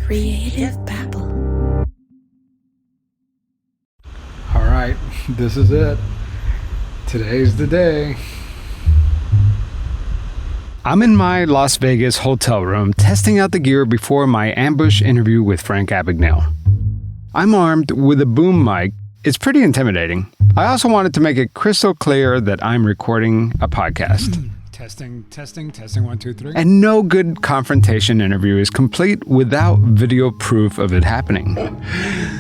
Creative Babble. All right, this is it. Today's the day. I'm in my Las Vegas hotel room testing out the gear before my ambush interview with Frank Abagnale. I'm armed with a boom mic. It's pretty intimidating. I also wanted to make it crystal clear that I'm recording a podcast. Testing, 1, 2, 3. And no good confrontation interview is complete without video proof of it happening.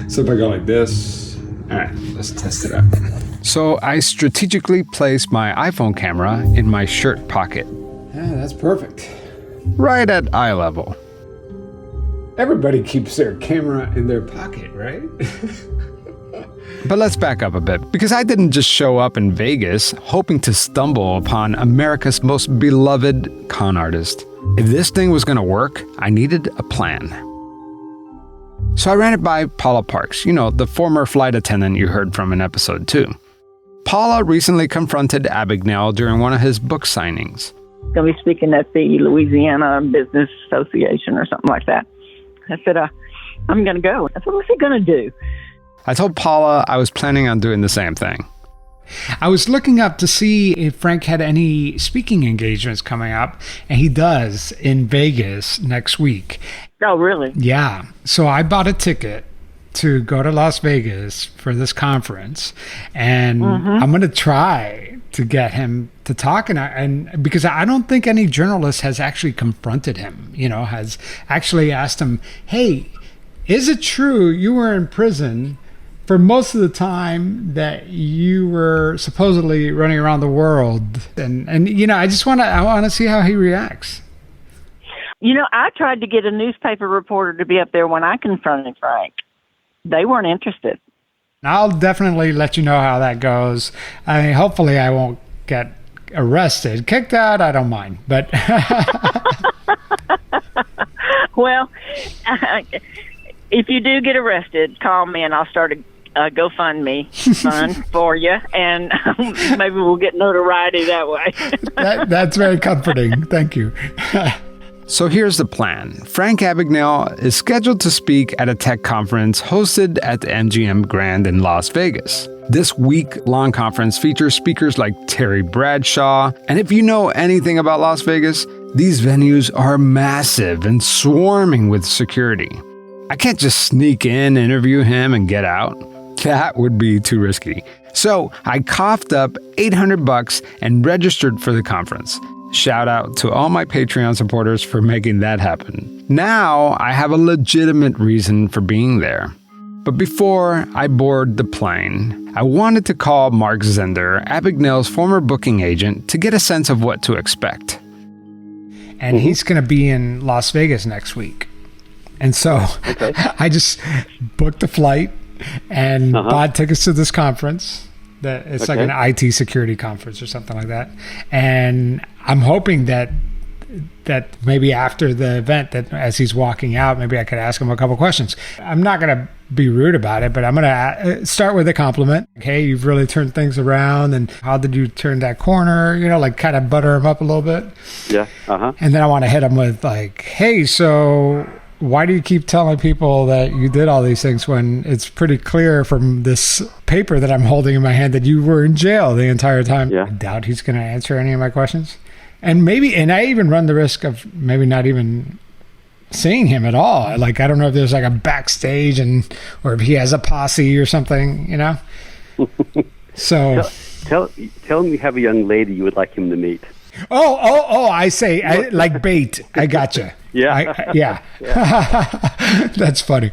So if I go like this, all right, let's test it out. So I strategically placed my iPhone camera in my shirt pocket. Yeah, that's perfect. Right at eye level. Everybody keeps their camera in their pocket, right? But let's back up a bit, because I didn't just show up in Vegas hoping to stumble upon America's most beloved con artist. If this thing was going to work, I needed a plan. So I ran it by Paula Parks, the former flight attendant you heard from in episode 2. Paula recently confronted Abagnale during one of his book signings. Going to be speaking at the Louisiana Business Association or something like that. I said, I'm going to go. I said, what's he going to do? I told Paula I was planning on doing the same thing. I was looking up to see if Frank had any speaking engagements coming up, and he does in Vegas next week. Oh, really? Yeah. So I bought a ticket to go to Las Vegas for this conference, and I'm going to try to get him to talk, and because I don't think any journalist has actually confronted him, has actually asked him, hey, is it true you were in prison for most of the time that you were supposedly running around the world? And I want to see how he reacts. I tried to get a newspaper reporter to be up there when I confronted Frank. They weren't interested. I'll definitely let you know how that goes. I mean, hopefully I won't get arrested. Kicked out, I don't mind. But well, if you do get arrested, call me and I'll start a GoFundMe fund for you, and maybe we'll get notoriety that way. That's very comforting. Thank you. So here's the plan. Frank Abagnale is scheduled to speak at a tech conference hosted at the MGM Grand in Las Vegas. This week-long conference features speakers like Terry Bradshaw, and if you know anything about Las Vegas, these venues are massive and swarming with security. I can't just sneak in, interview him, and get out. That would be too risky. So I coughed up $800 and registered for the conference. Shout out to all my Patreon supporters for making that happen. Now I have a legitimate reason for being there. But before I board the plane, I wanted to call Mark Zender, Abagnale's former booking agent, to get a sense of what to expect. And he's going to be in Las Vegas next week. And so I just booked a flight and bought tickets to this conference. It's like an IT security conference or something like that. And I'm hoping that maybe after the event, that as he's walking out, maybe I could ask him a couple questions. I'm not going to be rude about it, but I'm going to start with a compliment. Hey, you've really turned things around. And how did you turn that corner? Kind of butter him up a little bit. Yeah. And then I want to hit him with hey, so why do you keep telling people that you did all these things when it's pretty clear from this paper that I'm holding in my hand that you were in jail the entire time? Yeah. I doubt he's going to answer any of my questions. And I even run the risk of maybe not even seeing him at all. I don't know if there's a backstage or if he has a posse or something, So tell him you have a young lady you would like him to meet. Oh, I say, like bait. I gotcha. Yeah. Yeah. That's funny.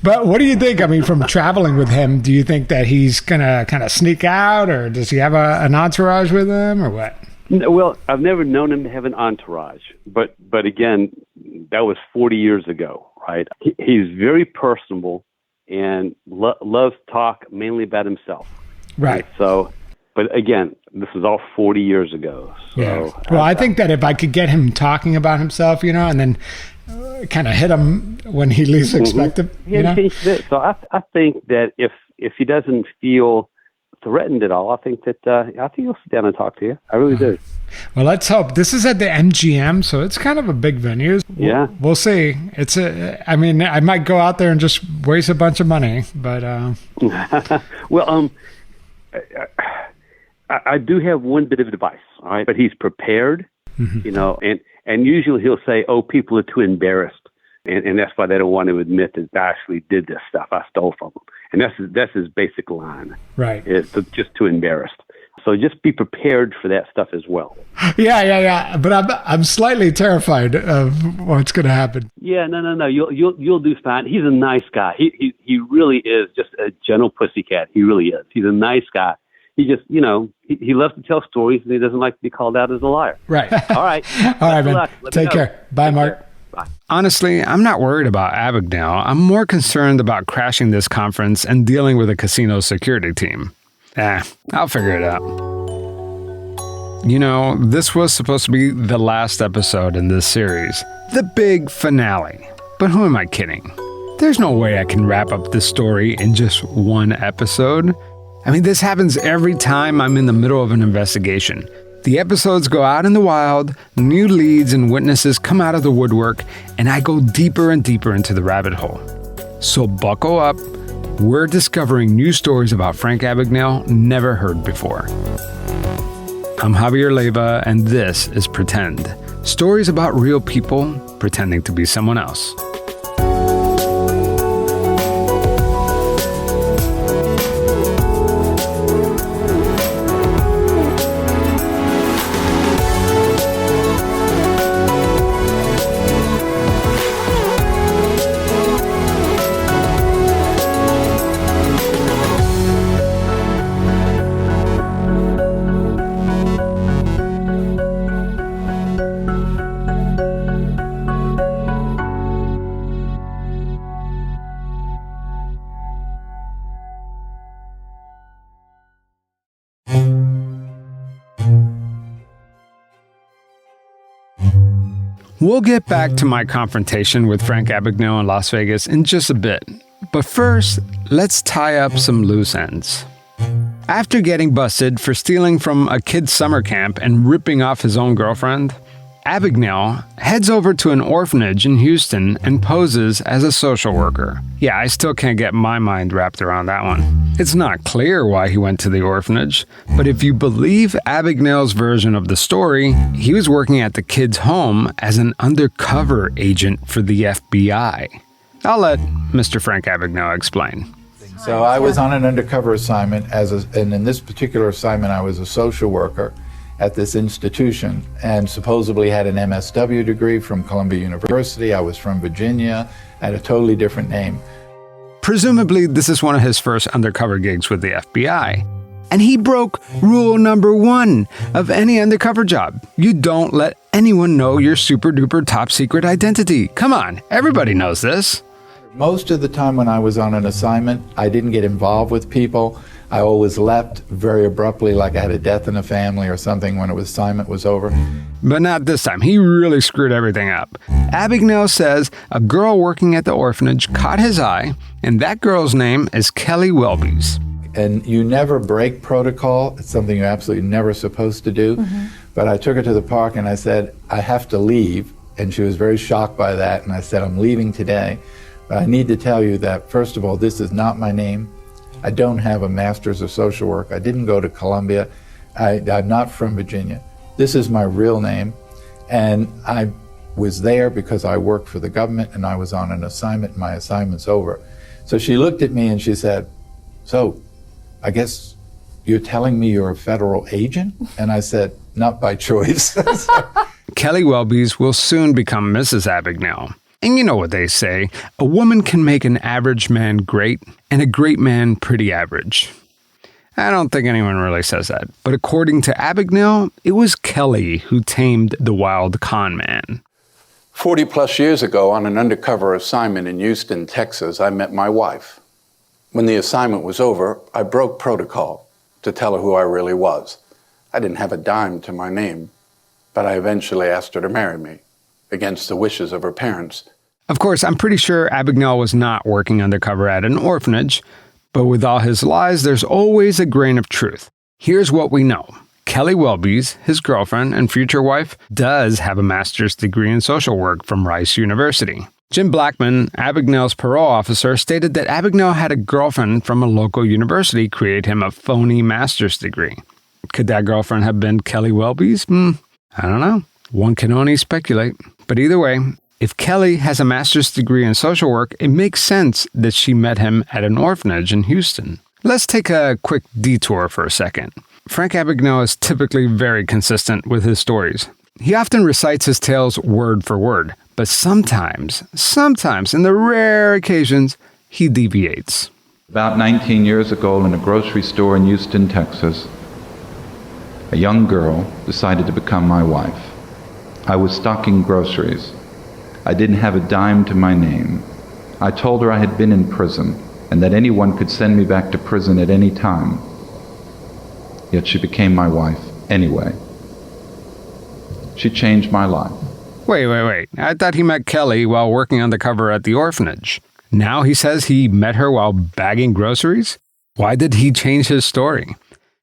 But what do you think? I mean, from traveling with him, do you think that he's going to kind of sneak out, or does he have an entourage with him, or what? Well, I've never known him to have an entourage. But again, that was 40 years ago, right? He's very personable and loves to talk mainly about himself. Right. So... But again, this is all 40 years ago. So, yeah. Well, I think that if I could get him talking about himself, and then kind of hit him when he least expected, So I think that if he doesn't feel threatened at all. I think he'll sit down and talk to you. I really do. Well, let's hope. This is at the MGM, so it's kind of a big venue. Yeah. We'll see. I might go out there and just waste a bunch of money, but... Well, I do have one bit of advice, all right? But he's prepared, and usually he'll say, oh, people are too embarrassed. And that's why they don't want to admit that I actually did this stuff. I stole from them. And that's his basic line. Right. It's just too embarrassed. So just be prepared for that stuff as well. Yeah. But I'm slightly terrified of what's going to happen. Yeah, no. You'll do fine. He's a nice guy. He really is just a gentle pussycat. He really is. He's a nice guy. He just, he loves to tell stories, and he doesn't like to be called out as a liar. Right. All right. All right, man. Take care. Bye, Mark. Bye. Honestly, I'm not worried about Abagnale. I'm more concerned about crashing this conference and dealing with a casino security team. I'll figure it out. This was supposed to be the last episode in this series, the big finale. But who am I kidding? There's no way I can wrap up this story in just one episode. This happens every time I'm in the middle of an investigation. The episodes go out in the wild, new leads and witnesses come out of the woodwork, and I go deeper and deeper into the rabbit hole. So buckle up. We're discovering new stories about Frank Abagnale never heard before. I'm Javier Leiva, and this is Pretend. Stories about real people pretending to be someone else. We'll get back to my confrontation with Frank Abagnale in Las Vegas in just a bit. But first, let's tie up some loose ends. After getting busted for stealing from a kid's summer camp and ripping off his own girlfriend, Abagnale heads over to an orphanage in Houston and poses as a social worker. Yeah, I still can't get my mind wrapped around that one. It's not clear why he went to the orphanage, but if you believe Abagnale's version of the story, he was working at the kid's home as an undercover agent for the FBI. I'll let Mr. Frank Abagnale explain. So I was on an undercover assignment, and in this particular assignment I was a social worker at this institution and supposedly had an MSW degree from Columbia University. I was from Virginia, I had a totally different name. Presumably, this is one of his first undercover gigs with the FBI. And he broke rule number 1 of any undercover job. You don't let anyone know your super duper top secret identity. Come on, everybody knows this. Most of the time when I was on an assignment, I didn't get involved with people. I always left very abruptly, like I had a death in the family or something when the assignment was over. But not this time. He really screwed everything up. Abagnale says a girl working at the orphanage caught his eye, and that girl's name is Kelly Welby's. And you never break protocol. It's something you're absolutely never supposed to do. Mm-hmm. But I took her to the park and I said, I have to leave. And she was very shocked by that. And I said, I'm leaving today. But I need to tell you that, first of all, this is not my name. I don't have a master's of social work. I didn't go to Columbia. I'm not from Virginia. This is my real name. And I was there because I worked for the government and I was on an assignment. My assignment's over. So she looked at me and she said, so I guess you're telling me you're a federal agent? And I said, not by choice. Kelly Welby's will soon become Mrs. Abagnale. And you know what they say, a woman can make an average man great, and a great man pretty average. I don't think anyone really says that, but according to Abagnale, it was Kelly who tamed the wild con man. 40 plus years ago, on an undercover assignment in Houston, Texas, I met my wife. When the assignment was over, I broke protocol to tell her who I really was. I didn't have a dime to my name, but I eventually asked her to marry me, against the wishes of her parents. Of course, I'm pretty sure Abagnale was not working undercover at an orphanage, But with all his lies, there's always a grain of truth. Here's what we know. Kelly Welby's, his girlfriend and future wife, does have a master's degree in social work from Rice University. Jim Blackman, Abagnale's parole officer, stated that Abagnale had a girlfriend from a local university create him a phony master's degree. Could that girlfriend have been Kelly Welby's? I don't know. One can only speculate. But either way, if Kelly has a master's degree in social work, it makes sense that she met him at an orphanage in Houston. Let's take a quick detour for a second. Frank Abagnale is typically very consistent with his stories. He often recites his tales word for word, but sometimes, in the rare occasions, he deviates. About 19 years ago in a grocery store in Houston, Texas, a young girl decided to become my wife. I was stocking groceries. I didn't have a dime to my name. I told her I had been in prison and that anyone could send me back to prison at any time. Yet she became my wife anyway. She changed my life. Wait. I thought he met Kelly while working undercover at the orphanage. Now he says he met her while bagging groceries? Why did he change his story?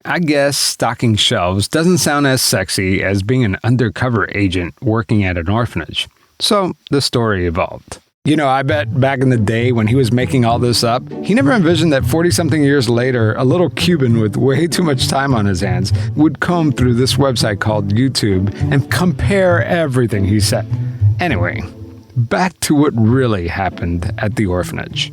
I guess stocking shelves doesn't sound as sexy as being an undercover agent working at an orphanage. So the story evolved. I bet back in the day when he was making all this up, he never envisioned that 40-something years later, a little Cuban with way too much time on his hands would comb through this website called YouTube and compare everything he said. Anyway, back to what really happened at the orphanage.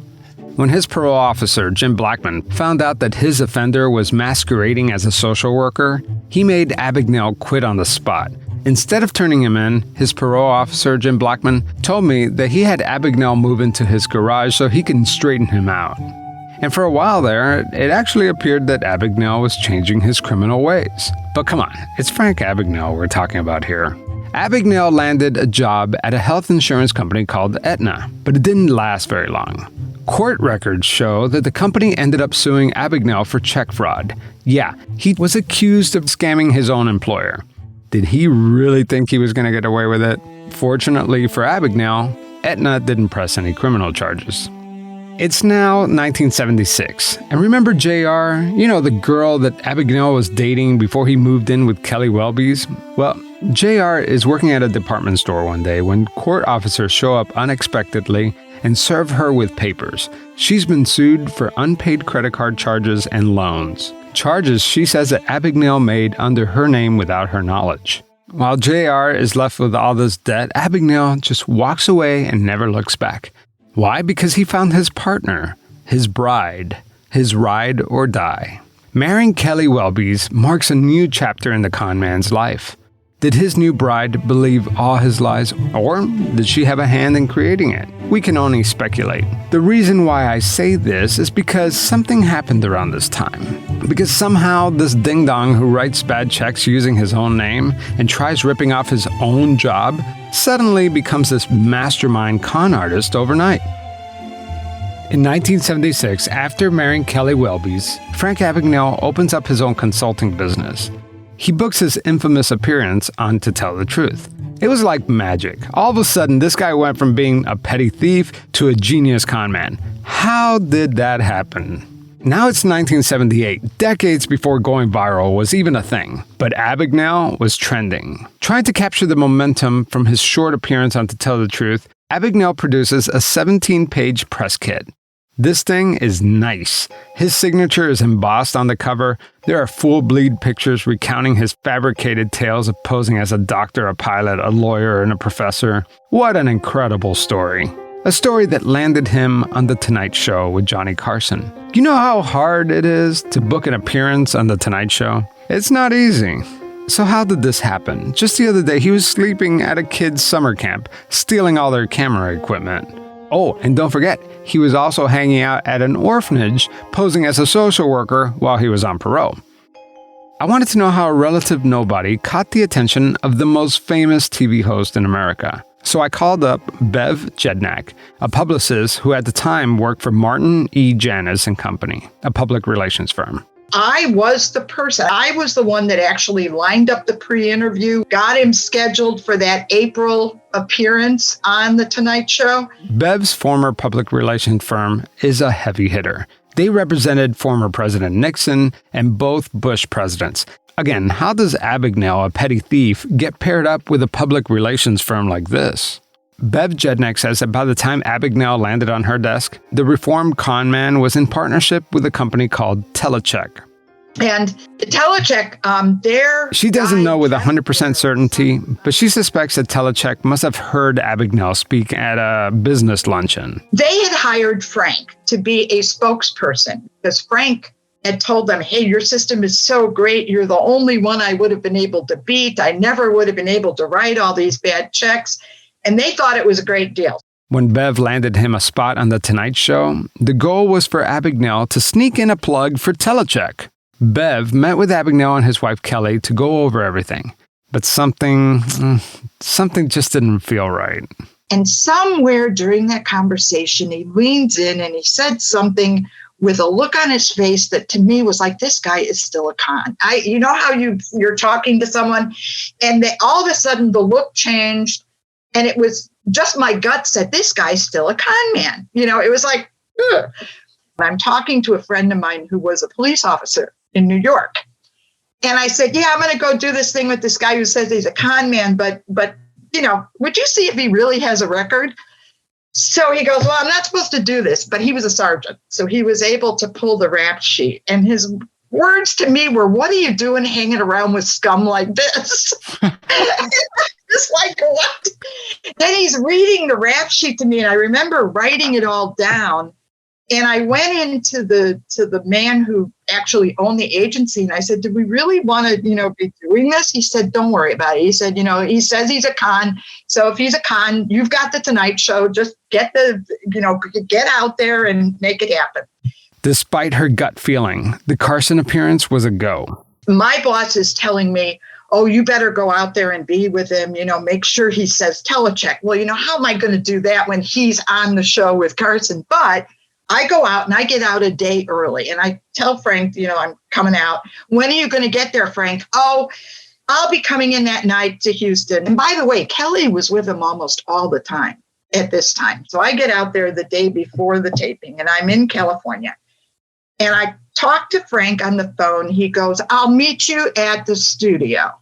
When his parole officer, Jim Blackman, found out that his offender was masquerading as a social worker, he made Abagnale quit on the spot. Instead of turning him in, his parole officer, Jim Blackman, told me that he had Abagnale move into his garage so he can straighten him out. And for a while there, it actually appeared that Abagnale was changing his criminal ways. But come on, it's Frank Abagnale we're talking about here. Abagnale landed a job at a health insurance company called Aetna, but it didn't last very long. Court records show that the company ended up suing Abagnale for check fraud. Yeah, he was accused of scamming his own employer. Did he really think he was going to get away with it? Fortunately for Abagnale, Aetna didn't press any criminal charges. It's now 1976, and remember JR, the girl that Abagnale was dating before he moved in with Kelly Welby's? Well, JR is working at a department store one day when court officers show up unexpectedly and serve her with papers. She's been sued for unpaid credit card charges and loans. Charges she says that Abagnale made under her name without her knowledge. While JR is left with all this debt, Abagnale just walks away and never looks back. Why? Because he found his partner, his bride, his ride or die. Marrying Kelly Welby's marks a new chapter in the con man's life. Did his new bride believe all his lies, or did she have a hand in creating it? We can only speculate. The reason why I say this is because something happened around this time. Because somehow this ding-dong who writes bad checks using his own name and tries ripping off his own job suddenly becomes this mastermind con artist overnight. In 1976, after marrying Kelly Welby's, Frank Abagnale opens up his own consulting business. He books his infamous appearance on To Tell the Truth. It was like magic. All of a sudden, this guy went from being a petty thief to a genius con man. How did that happen? Now it's 1978, decades before going viral was even a thing. But Abagnale was trending. Trying to capture the momentum from his short appearance on To Tell the Truth, Abagnale produces a 17-page press kit. This thing is nice. His signature is embossed on the cover. There are full-bleed pictures recounting his fabricated tales of posing as a doctor, a pilot, a lawyer, and a professor. What an incredible story. A story that landed him on The Tonight Show with Johnny Carson. You know how hard it is to book an appearance on The Tonight Show? It's not easy. So how did this happen? Just the other day, he was sleeping at a kid's summer camp, stealing all their camera equipment. Oh, and don't forget, he was also hanging out at an orphanage, posing as a social worker while he was on parole. I wanted to know how a relative nobody caught the attention of the most famous TV host in America. So I called up Bev Jednak, a publicist who at the time worked for Martin E. Janis and Company, a public relations firm. I was the person. I was the one that actually lined up the pre-interview, got him scheduled for that April appearance on The Tonight Show. Bev's former public relations firm is a heavy hitter. They represented former President Nixon and both Bush presidents. Again, how does Abagnale, a petty thief, get paired up with a public relations firm like this? Bev Jednick says that by the time Abagnale landed on her desk, the reformed con man was in partnership with a company called Telecheck. And the Telecheck, She doesn't know with 100% certainty, but she suspects that Telecheck must have heard Abagnale speak at a business luncheon. They had hired Frank to be a spokesperson because Frank had told them, hey, your system is so great. You're the only one I would have been able to beat. I never would have been able to write all these bad checks. And they thought it was a great deal. When Bev landed him a spot on The Tonight Show, the goal was for Abagnale to sneak in a plug for Telecheck. Bev met with Abagnale and his wife Kelly to go over everything, but something just didn't feel right. And somewhere during that conversation, he leans in and he said something with a look on his face that to me was like, this guy is still a con. You know how you're talking to someone and all of a sudden the look changed and it was just my gut said, this guy's still a con man. It was like, ugh. I'm talking to a friend of mine who was a police officer in New York. And I said, yeah, I'm going to go do this thing with this guy who says he's a con man, but would you see if he really has a record? So he goes, well, I'm not supposed to do this, but he was a sergeant. So he was able to pull the rap sheet. And his words to me were, what are you doing hanging around with scum like this? Just like, what? Then he's reading the rap sheet to me. And I remember writing it all down. And I went into the man who actually owned the agency. And I said, do we really want to, be doing this? He said, don't worry about it. He said, he says he's a con. So if he's a con, you've got the Tonight Show. Just get out there and make it happen. Despite her gut feeling, the Carson appearance was a go. My boss is telling me, oh, you better go out there and be with him, make sure he says Telecheck. Well, how am I going to do that when he's on the show with Carson? But I go out and I get out a day early and I tell Frank, I'm coming out. When are you going to get there, Frank? Oh, I'll be coming in that night to Houston. And by the way, Kelly was with him almost all the time at this time. So I get out there the day before the taping and I'm in California. And I talk to Frank on the phone. He goes, I'll meet you at the studio.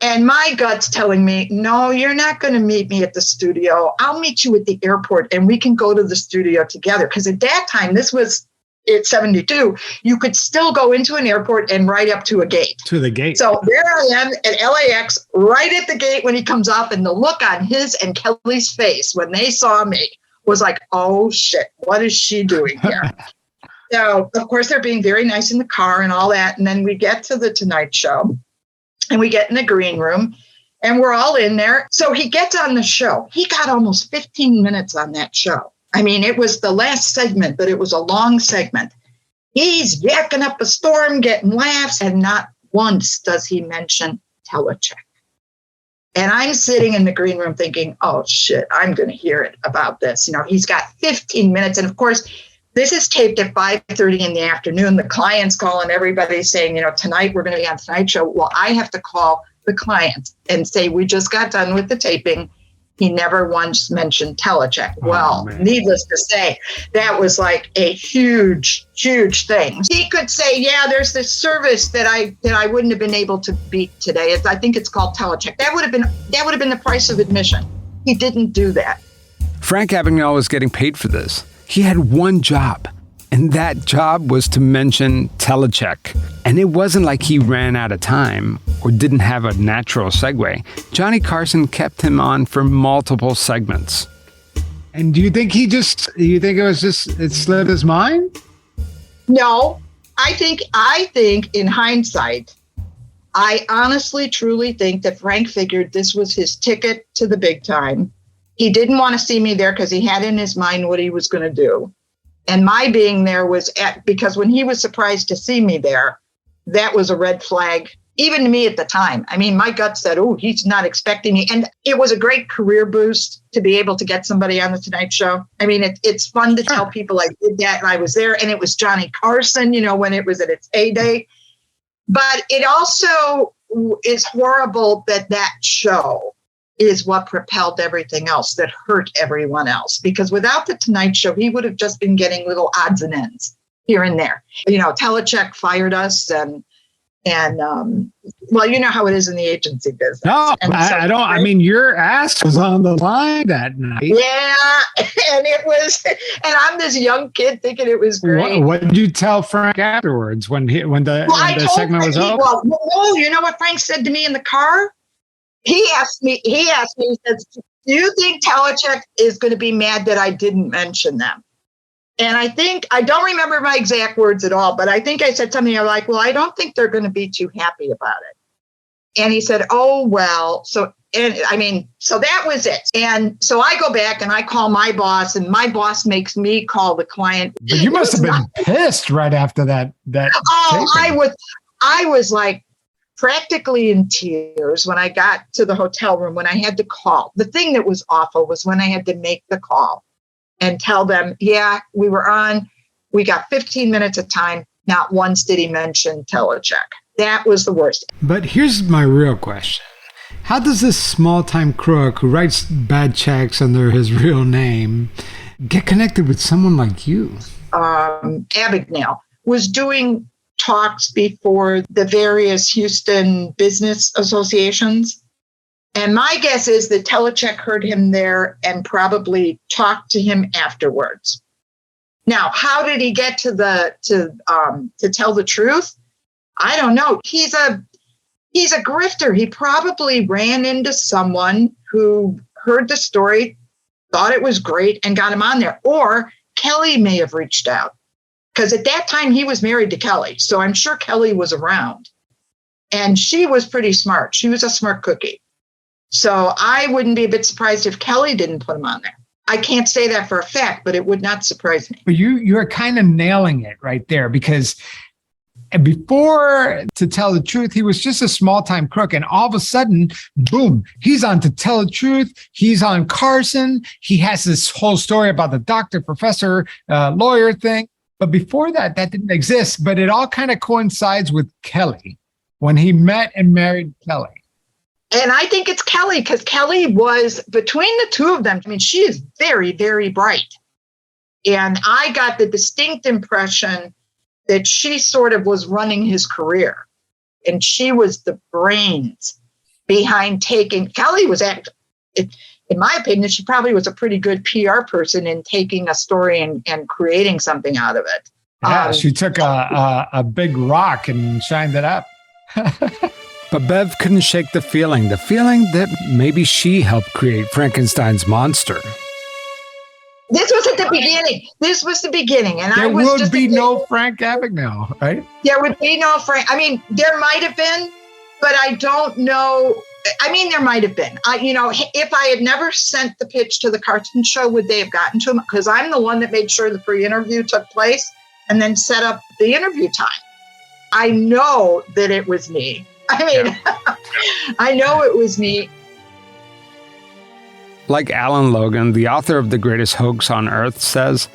And my gut's telling me, no, you're not going to meet me at the studio. I'll meet you at the airport and we can go to the studio together. Because at that time, this was at 72, you could still go into an airport and right up to a gate. To the gate. So there I am at LAX, right at the gate when he comes up. And the look on his and Kelly's face when they saw me was like, oh, shit, what is she doing here? So, of course, they're being very nice in the car and all that. And then we get to the Tonight Show. And we get in the green room and we're all in there. So he gets on the show. He got almost 15 minutes on that show. I mean, it was the last segment, but it was a long segment. He's yakking up a storm, getting laughs, and not once does he mention Telecheck. And I'm sitting in the green room thinking, oh, shit, I'm going to hear it about this. He's got 15 minutes. And of course, this is taped at 5:30 in the afternoon. The client's calling everybody saying, tonight we're going to be on Tonight Show. Well, I have to call the client and say, we just got done with the taping. He never once mentioned Telecheck. Well, needless to say, that was like a huge, huge thing. He could say, yeah, there's this service that I wouldn't have been able to beat today. I think it's called Telecheck. That would have been the price of admission. He didn't do that. Frank Abagnale was getting paid for this. He had one job, and that job was to mention Telecheck. And it wasn't like he ran out of time or didn't have a natural segue. Johnny Carson kept him on for multiple segments. And do you think it slipped his mind? No, I think in hindsight, I honestly, truly think that Frank figured this was his ticket to the big time. He didn't want to see me there because he had in his mind what he was going to do. And my being there was because when he was surprised to see me there, that was a red flag, even to me at the time. I mean, my gut said, oh, he's not expecting me. And it was a great career boost to be able to get somebody on the Tonight Show. I mean, it's fun to tell people I did that and I was there. And it was Johnny Carson, when it was at its heyday. But it also is horrible that show is what propelled everything else that hurt everyone else. Because without the Tonight Show, he would have just been getting little odds and ends. here and there. Telecheck fired us and well, you know how it is in the agency business. No, and I don't. I mean, your ass was on the line that night. Yeah, and it was, and I'm this young kid thinking it was great. What did you tell Frank afterwards when the segment was over? Well, you know what Frank said to me in the car? He asked me, he says, do you think Telecheck is going to be mad that I didn't mention them? And I don't remember my exact words at all, but I think I said something like, well, I don't think they're going to be too happy about it. And he said, oh, well, so that was it. And so I go back and I call my boss, and my boss makes me call the client. But you must have been pissed right after that. Oh, I was like practically in tears when I got to the hotel room, when I had to call. The thing that was awful was when I had to make the call and tell them, yeah, we were on, we got 15 minutes of time. Not once did he mention Telecheck. That was the worst. But here's my real question. How does this small-time crook who writes bad checks under his real name get connected with someone like you? Abagnale was doing talks before the various Houston business associations. And my guess is that Telecheck heard him there and probably talked to him afterwards. Now, how did he get to tell the truth? I don't know. He's a grifter. He probably ran into someone who heard the story, thought it was great, and got him on there. Or Kelly may have reached out, because at that time he was married to Kelly. So I'm sure Kelly was around, and she was pretty smart. She was a smart cookie. So I wouldn't be a bit surprised if Kelly didn't put him on there. I can't say that for a fact, but it would not surprise me. But you're kind of nailing it right there, because before, to tell the truth, he was just a small-time crook. And all of a sudden, boom, he's on To Tell the Truth. He's on Carson. He has this whole story about the doctor, professor, lawyer thing. But before that didn't exist. But it all kind of coincides with Kelly, when he met and married Kelly. And I think it's Kelly, because Kelly was, between the two of them, I mean, she is very, very bright. And I got the distinct impression that she sort of was running his career. And she was the brains behind Kelly was, in my opinion, she probably was a pretty good PR person in taking a story and creating something out of it. Yeah, she took a big rock and shined it up. But Bev couldn't shake the feeling that maybe she helped create Frankenstein's monster. This was at the beginning. And there would be no Frank Abagnale, right? There would be no Frank. I mean, there might have been, but I don't know. I mean, there might have been. If I had never sent the pitch to the Carson show, would they have gotten to him? Because I'm the one that made sure the pre-interview took place and then set up the interview time. I know that it was me. I mean, yeah. I know it was me. Like Alan Logan, the author of The Greatest Hoax on Earth, says,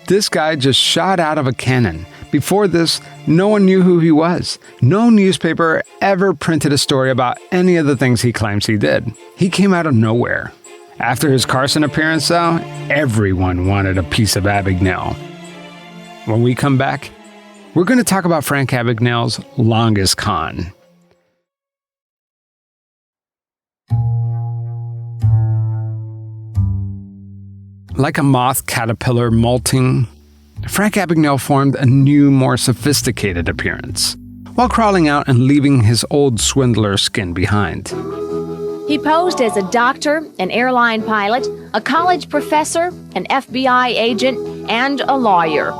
this guy just shot out of a cannon. Before this, no one knew who he was. No newspaper ever printed a story about any of the things he claims he did. He came out of nowhere. After his Carson appearance, though, everyone wanted a piece of Abagnale. When we come back, we're going to talk about Frank Abagnale's longest con. Like a moth caterpillar molting, Frank Abagnale formed a new, more sophisticated appearance, while crawling out and leaving his old swindler skin behind. He posed as a doctor, an airline pilot, a college professor, an FBI agent, and a lawyer.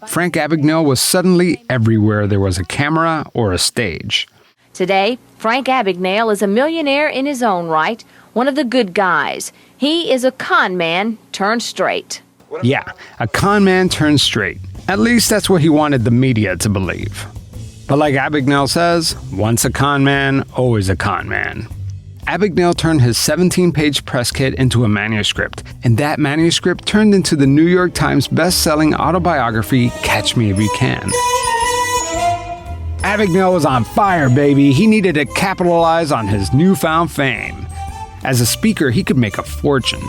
Frank Abagnale was suddenly everywhere there was a camera or a stage. Today, Frank Abagnale is a millionaire in his own right, one of the good guys. He is a con man turned straight. Yeah, a con man turned straight. At least that's what he wanted the media to believe. But like Abagnale says, once a con man, always a con man. Abagnale turned his 17-page press kit into a manuscript, and that manuscript turned into the New York Times best-selling autobiography, Catch Me If You Can. Abagnale was on fire, baby. He needed to capitalize on his newfound fame. As a speaker, he could make a fortune,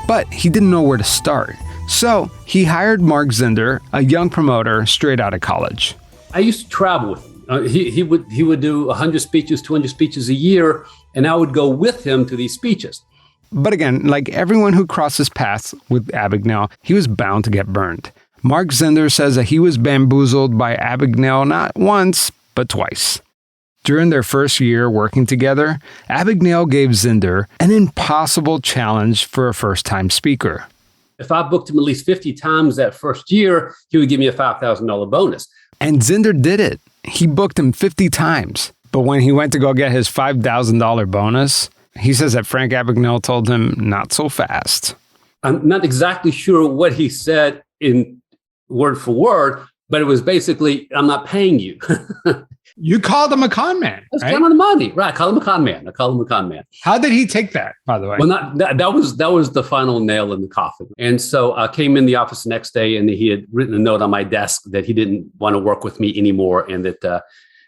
but he didn't know where to start. So he hired Mark Zinder, a young promoter straight out of college. I used to travel with him. He would do 100 speeches, 200 speeches a year, and I would go with him to these speeches. But again, like everyone who crosses paths with Abagnale, he was bound to get burned. Mark Zinder says that he was bamboozled by Abagnale not once, but twice. During their first year working together, Abagnale gave Zinder an impossible challenge for a first-time speaker. If I booked him at least 50 times that first year, he would give me a $5,000 bonus. And Zinder did it. He booked him 50 times. But when he went to go get his $5,000 bonus, he says that Frank Abagnale told him not so fast. I'm not exactly sure what he said in word for word, but it was basically, I'm not paying you. You called him a con man. Let's Right? get him on the money. Right. I call him a con man. How did he take that, by the way? Well, that was the final nail in the coffin. And so I came in the office the next day, and he had written a note on my desk that he didn't want to work with me anymore, and that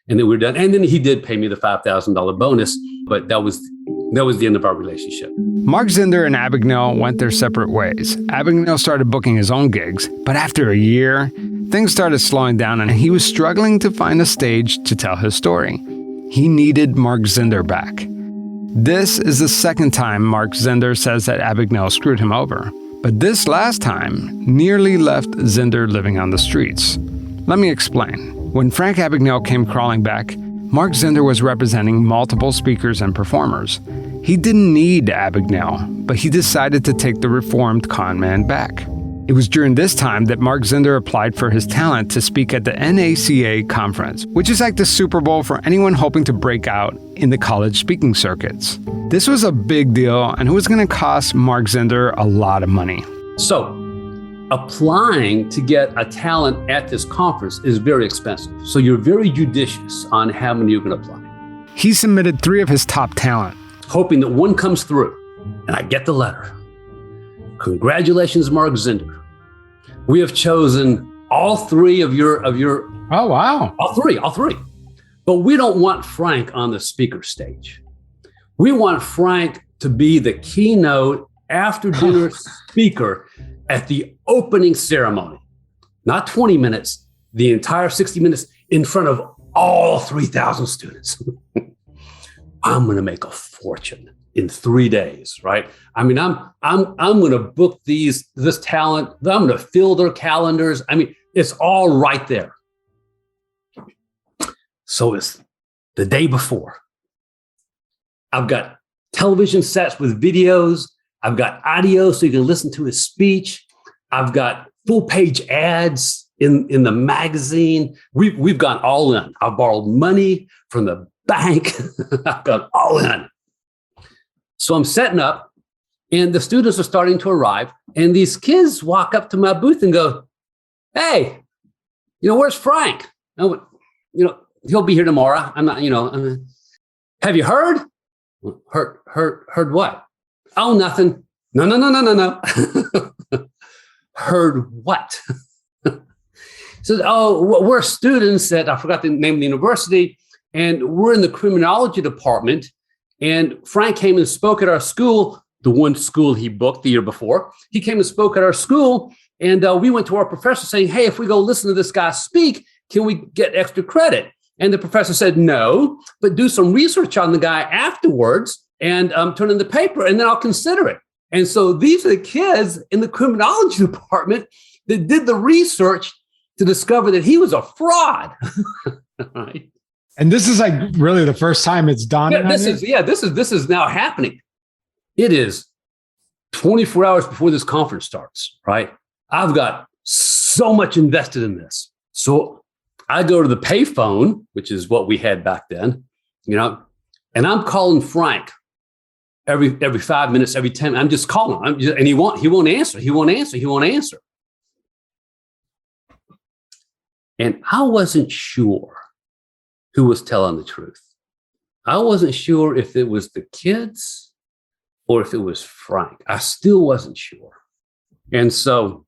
we were done. And then he did pay me the $5,000 bonus, but that was the end of our relationship. Mark Zinder and Abagnale went their separate ways. Abagnale started booking his own gigs, but after a year, things started slowing down and he was struggling to find a stage to tell his story. He needed Mark Zinder back. This is the second time Mark Zinder says that Abagnale screwed him over. But this last time nearly left Zinder living on the streets. Let me explain. When Frank Abagnale came crawling back, Mark Zinder was representing multiple speakers and performers. He didn't need Abagnale, but he decided to take the reformed con man back. It was during this time that Mark Zinder applied for his talent to speak at the NACA conference, which is like the Super Bowl for anyone hoping to break out in the college speaking circuits. This was a big deal, and it was going to cost Mark Zinder a lot of money. So applying to get a talent at this conference is very expensive. So you're very judicious on how many you're going to apply. He submitted 3 of his top talent, hoping that one comes through, and I get the letter. Congratulations, Mark Zinder. We have chosen all 3 of your. Oh, wow. All three. But we don't want Frank on the speaker stage. We want Frank to be the keynote after dinner speaker at the opening ceremony. Not 20 minutes, the entire 60 minutes in front of all 3,000 students. I'm going to make a fortune in 3 days, right? I mean, I'm going to book this talent. I'm going to fill their calendars. I mean, it's all right there. So it's the day before. I've got television sets with videos. I've got audio so you can listen to his speech. I've got full page ads in the magazine. We've gone all in. I've borrowed money from the bank. I've gone all in. So I'm setting up, and the students are starting to arrive, and these kids walk up to my booth and go, "Hey, where's Frank? He'll be here tomorrow. I'm not, have you heard? Heard what? Oh, nothing. No. Heard what?" So, we're students at, I forgot the name of the university, and we're in the criminology department. And Frank came and spoke at our school, the one school he booked the year before. He came and spoke at our school, and we went to our professor saying, "Hey, if we go listen to this guy speak, can we get extra credit?" And the professor said, "No, but do some research on the guy afterwards and turn in the paper, and then I'll consider it." And so these are the kids in the criminology department that did the research to discover that he was a fraud. Right? And this is like really the first time it's dawned on you? This is now happening. It is 24 hours before this conference starts, right? I've got so much invested in this. So I go to the payphone, which is what we had back then, and I'm calling Frank every 5 minutes, every 10. I'm just calling him, and he won't answer. And I wasn't sure who was telling the truth. I wasn't sure if it was the kids or if it was Frank. I still wasn't sure. And so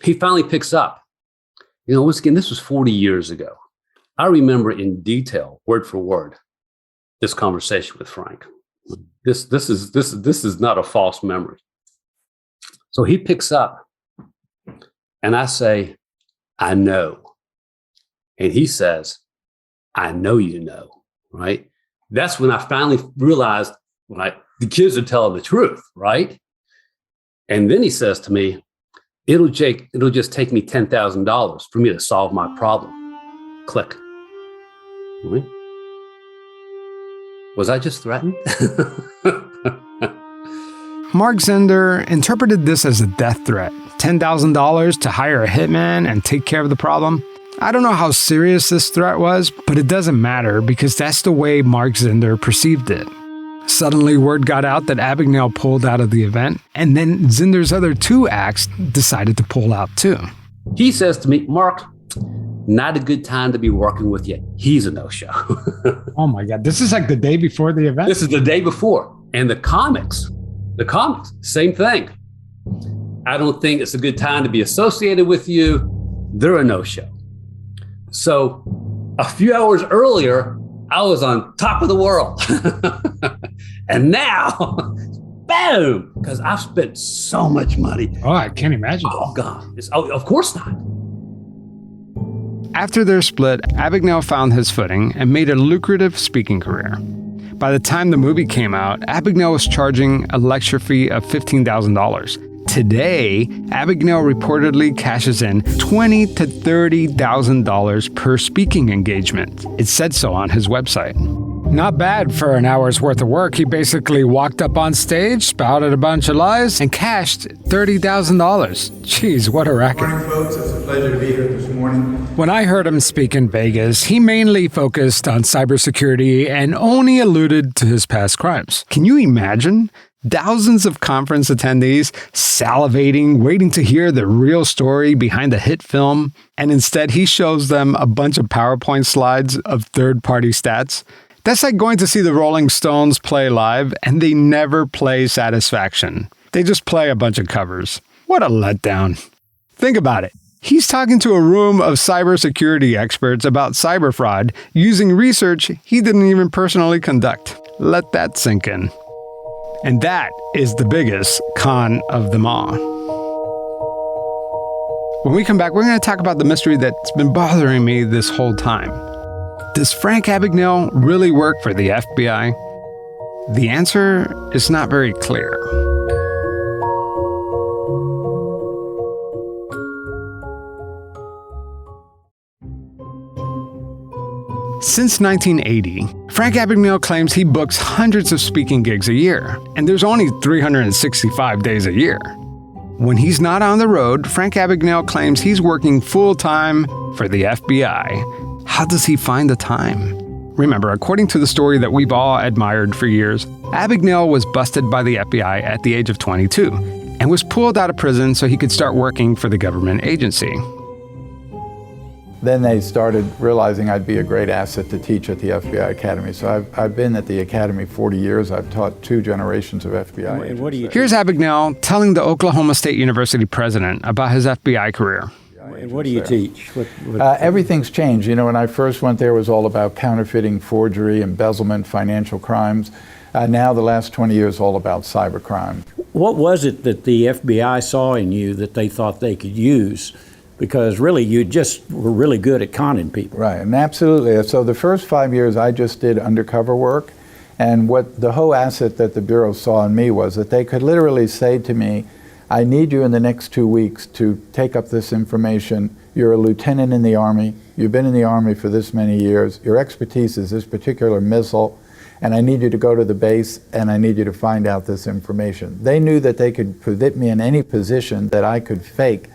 he finally picks up. Once again, this was 40 years ago. I remember in detail, word for word, this conversation with Frank. This is not a false memory. So he picks up And I say, I know. And he says, I know you know, right? That's when I finally realized, right, the kids are telling the truth, right? And then he says to me, it'll just take me $10,000 for me to solve my problem. Click. Right? Was I just threatened? Mark Zender interpreted this as a death threat. $10,000 to hire a hitman and take care of the problem. I don't know how serious this threat was, but it doesn't matter because that's the way Mark Zender perceived it. Suddenly, word got out that Abagnale pulled out of the event, and then Zender's other two acts decided to pull out too. He says to me, Mark, not a good time to be working with you. He's a no-show. Oh my God. This is like the day before the event? This is the day before. And the comics, same thing. I don't think it's a good time to be associated with you. They're a no-show. So a few hours earlier, I was on top of the world. And now, boom, because I've spent so much money. Oh, I can't imagine. Oh, God. Of course not. After their split, Abagnale found his footing and made a lucrative speaking career. By the time the movie came out, Abagnale was charging a lecture fee of $15,000. Today, Abagnale reportedly cashes in $20,000 to $30,000 per speaking engagement. It said so on his website. Not bad for an hour's worth of work. He basically walked up on stage, spouted a bunch of lies, and cashed $30,000. Jeez, what a racket. Good morning, folks. It's a pleasure to be here this morning. When I heard him speak in Vegas, he mainly focused on cybersecurity and only alluded to his past crimes. Can you imagine? Thousands of conference attendees salivating, waiting to hear the real story behind the hit film, and instead he shows them a bunch of PowerPoint slides of third-party stats. That's like going to see the Rolling Stones play live, and they never play Satisfaction. They just play a bunch of covers. What a letdown. Think about it. He's talking to a room of cybersecurity experts about cyber fraud using research he didn't even personally conduct. Let that sink in. And that is the biggest con of them all. When we come back, we're going to talk about the mystery that's been bothering me this whole time. Does Frank Abagnale really work for the FBI? The answer is not very clear. Since 1980, Frank Abagnale claims he books hundreds of speaking gigs a year, and there's only 365 days a year. When he's not on the road, Frank Abagnale claims he's working full-time for the FBI. How does he find the time? Remember, according to the story that we've all admired for years, Abagnale was busted by the FBI at the age of 22 and was pulled out of prison so he could start working for the government agency. Then they started realizing I'd be a great asset to teach at the FBI Academy. So I've been at the Academy 40 years. I've taught 2 generations of FBI agents. And what do you Here's Abagnale telling the Oklahoma State University president about his FBI career. And what do you teach? Everything's changed. You know, when I first went there, it was all about counterfeiting, forgery, embezzlement, financial crimes. Now, the last 20 years, all about cybercrime. What was it that the FBI saw in you that they thought they could use? Because really, you just were really good at conning people. Right, and absolutely. So the first 5 years, I just did undercover work. And what the whole asset that the Bureau saw in me was that they could literally say to me, I need you in the next 2 weeks to take up this information. You're a lieutenant in the Army. You've been in the Army for this many years. Your expertise is this particular missile. And I need you to go to the base, and I need you to find out this information. They knew that they could put me in any position that I could fake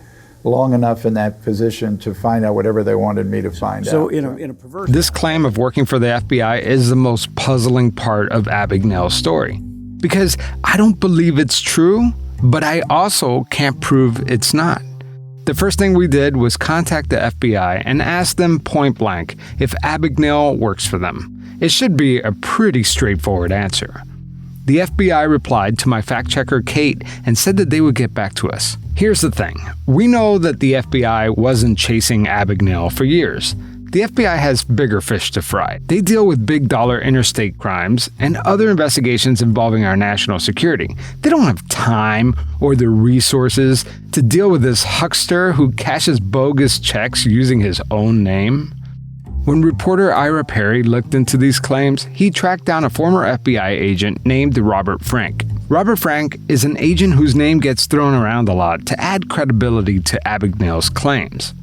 long enough in that position to find out whatever they wanted me to find out. So in a perverse... This claim of working for the FBI is the most puzzling part of Abagnale's story. Because I don't believe it's true, but I also can't prove it's not. The first thing we did was contact the FBI and ask them point blank if Abagnale works for them. It should be a pretty straightforward answer. The FBI replied to my fact checker Kate and said that they would get back to us. Here's the thing. We know that the FBI wasn't chasing Abagnale for years. The FBI has bigger fish to fry. They deal with big dollar interstate crimes and other investigations involving our national security. They don't have time or the resources to deal with this huckster who cashes bogus checks using his own name. When reporter Ira Perry looked into these claims, he tracked down a former FBI agent named Robert Frank. Robert Frank is an agent whose name gets thrown around a lot to add credibility to Abagnale's claims.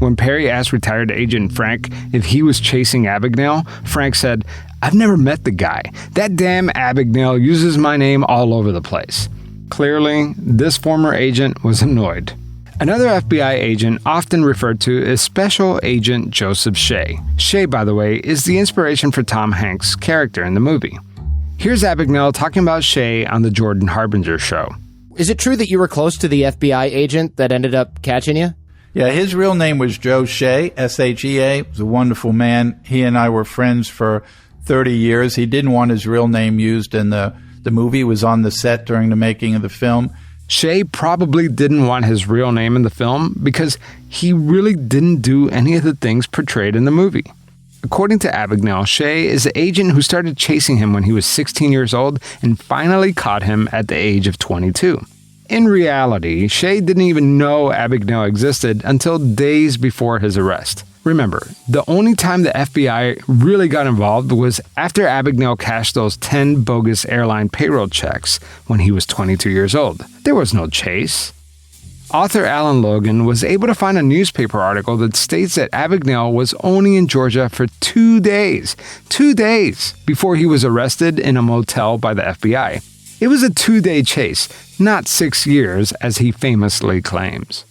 When Perry asked retired agent Frank if he was chasing Abagnale, Frank said, "I've never met the guy. That damn Abagnale uses my name all over the place." Clearly, this former agent was annoyed. Another FBI agent often referred to is Special Agent Joseph Shea. Shea, by the way, is the inspiration for Tom Hanks' character in the movie. Here's Abagnale talking about Shea on the Jordan Harbinger show. Is it true that you were close to the FBI agent that ended up catching you? Yeah, his real name was Joe Shea, S-H-E-A. He was a wonderful man. He and I were friends for 30 years. He didn't want his real name used in the movie. He was on the set during the making of the film. Shea probably didn't want his real name in the film because he really didn't do any of the things portrayed in the movie. According to Abagnale, Shea is the agent who started chasing him when he was 16 years old and finally caught him at the age of 22. In reality, Shea didn't even know Abagnale existed until days before his arrest. Remember, the only time the FBI really got involved was after Abagnale cashed those 10 bogus airline payroll checks when he was 22 years old. There was no chase. Author Alan Logan was able to find a newspaper article that states that Abagnale was only in Georgia for 2 days. 2 days before he was arrested in a motel by the FBI. It was a 2-day chase, not 6 years, as he famously claims.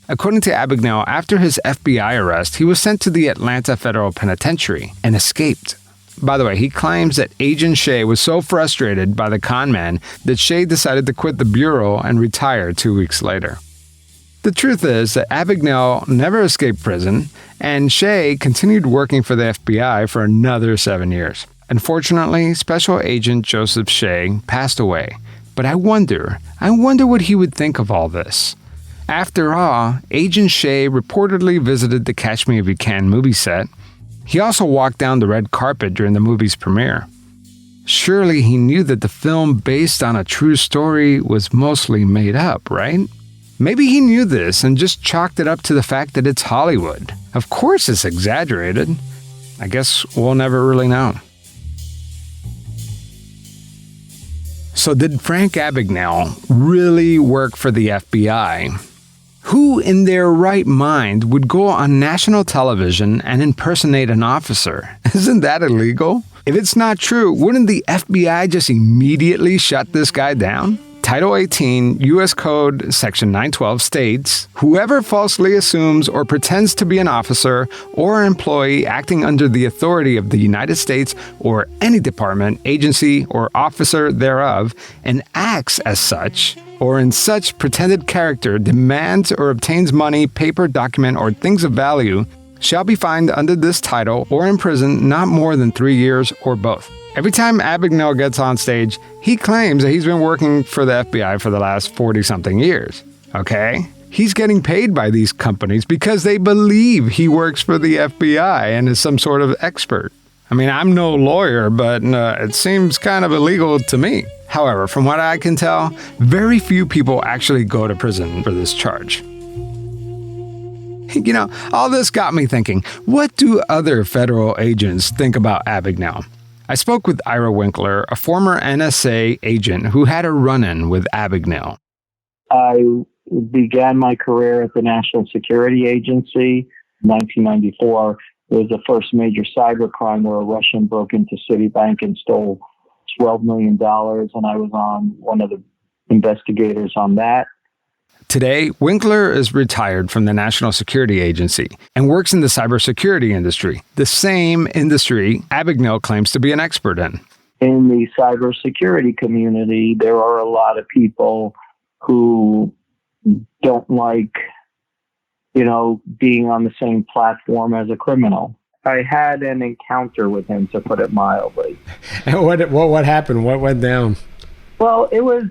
According to Abagnale, after his FBI arrest, he was sent to the Atlanta Federal Penitentiary and escaped. By the way, he claims that Agent Shea was so frustrated by the con man that Shea decided to quit the bureau and retire 2 weeks later. The truth is that Abagnale never escaped prison, and Shea continued working for the FBI for another 7 years. Unfortunately, Special Agent Joseph Shea passed away, but I wonder what he would think of all this. After all, Agent Shea reportedly visited the Catch Me If You Can movie set. He also walked down the red carpet during the movie's premiere. Surely he knew that the film based on a true story was mostly made up, right? Maybe he knew this and just chalked it up to the fact that it's Hollywood. Of course it's exaggerated. I guess we'll never really know. So did Frank Abagnale really work for the FBI? Who in their right mind would go on national television and impersonate an officer? Isn't that illegal? If it's not true, wouldn't the FBI just immediately shut this guy down? Title 18 U.S. Code Section 912 states, "Whoever falsely assumes or pretends to be an officer or employee acting under the authority of the United States or any department, agency, or officer thereof, and acts as such, or in such pretended character demands or obtains money, paper, document, or things of value, shall be fined under this title or imprisoned not more than 3 years or both." Every time Abagnale gets on stage, he claims that he's been working for the FBI for the last 40-something years. Okay? He's getting paid by these companies because they believe he works for the FBI and is some sort of expert. I mean, I'm no lawyer, but it seems kind of illegal to me. However, from what I can tell, very few people actually go to prison for this charge. You know, all this got me thinking, what do other federal agents think about Abagnale? I spoke with Ira Winkler, a former NSA agent who had a run-in with Abagnale. I began my career at the National Security Agency in 1994. It was the first major cybercrime where a Russian broke into Citibank and stole $12 million, and I was on one of the investigators on that. Today, Winkler is retired from the National Security Agency and works in the cybersecurity industry, the same industry Abagnale claims to be an expert in. In the cybersecurity community, there are a lot of people who don't like, being on the same platform as a criminal. I had an encounter with him, to put it mildly. And what happened? What went down? Well, it was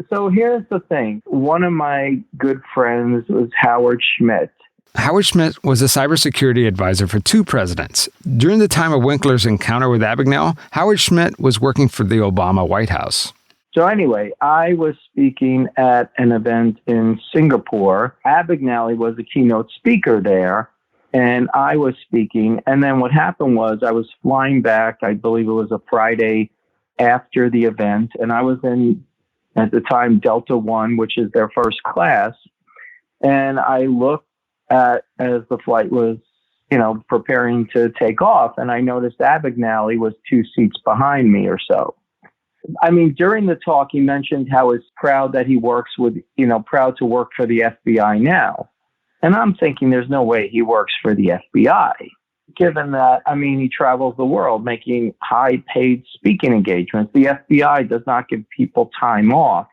so here's the thing. One of my good friends was Howard Schmidt, Howard Schmidt was a cybersecurity advisor for 2 presidents. During the time of Winkler's encounter with Abagnale, Howard Schmidt was working for the Obama White House. So anyway, I was speaking at an event in Singapore. Abagnale was the keynote speaker there, and I was speaking. And then what happened was I was flying back, I believe it was a Friday after the event, and I was in, at the time, Delta One, which is their first class. And I looked at, as the flight was, preparing to take off, and I noticed Abagnale was 2 seats behind me or so. I mean, during the talk, he mentioned how he's proud that he works with, proud to work for the FBI now. And I'm thinking there's no way he works for the FBI, given that, he travels the world making high paid speaking engagements. The FBI does not give people time off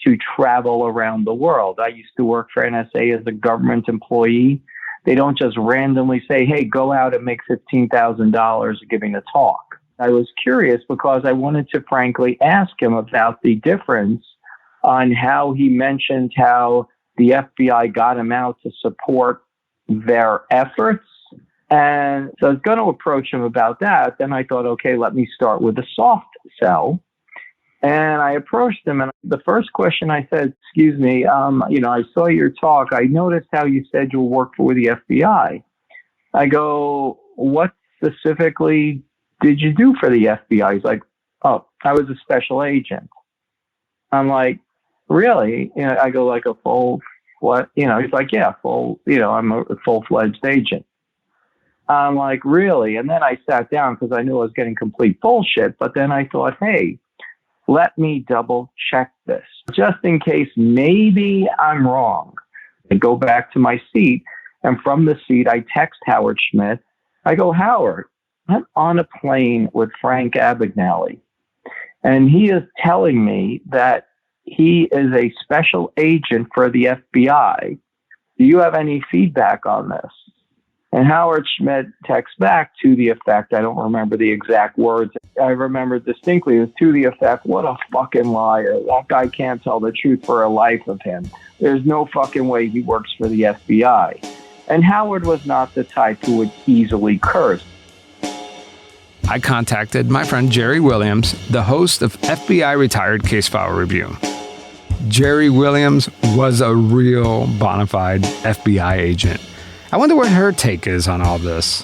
to travel around the world. I used to work for NSA as a government employee. They don't just randomly say, hey, go out and make $15,000 giving a talk. I was curious because I wanted to frankly ask him about the difference on how he mentioned how the FBI got him out to support their efforts. And so I was going to approach him about that. Then I thought, okay, let me start with a soft sell. And I approached him, and the first question I said, excuse me, I saw your talk. I noticed how you said you work for the FBI. I go, what specifically did you do for the FBI? He's like, oh, I was a special agent. I'm like, really? I go, like a full, what? He's like, yeah, full, I'm a full-fledged agent. I'm like, really? And then I sat down because I knew I was getting complete bullshit. But then I thought, hey, let me double check this just in case maybe I'm wrong. I go back to my seat, and from the seat, I text Howard Schmidt. I go, Howard, I'm on a plane with Frank Abagnale, and he is telling me that he is a special agent for the FBI. Do you have any feedback on this? And Howard Schmidt texts back to the effect, I don't remember the exact words. I remember distinctly, it was to the effect, what a fucking liar. That guy can't tell the truth for a life of him. There's no fucking way he works for the FBI. And Howard was not the type who would easily curse. I contacted my friend Jerry Williams, the host of FBI Retired Case File Review. Jerry Williams was a real bona fide FBI agent. I wonder what her take is on all this.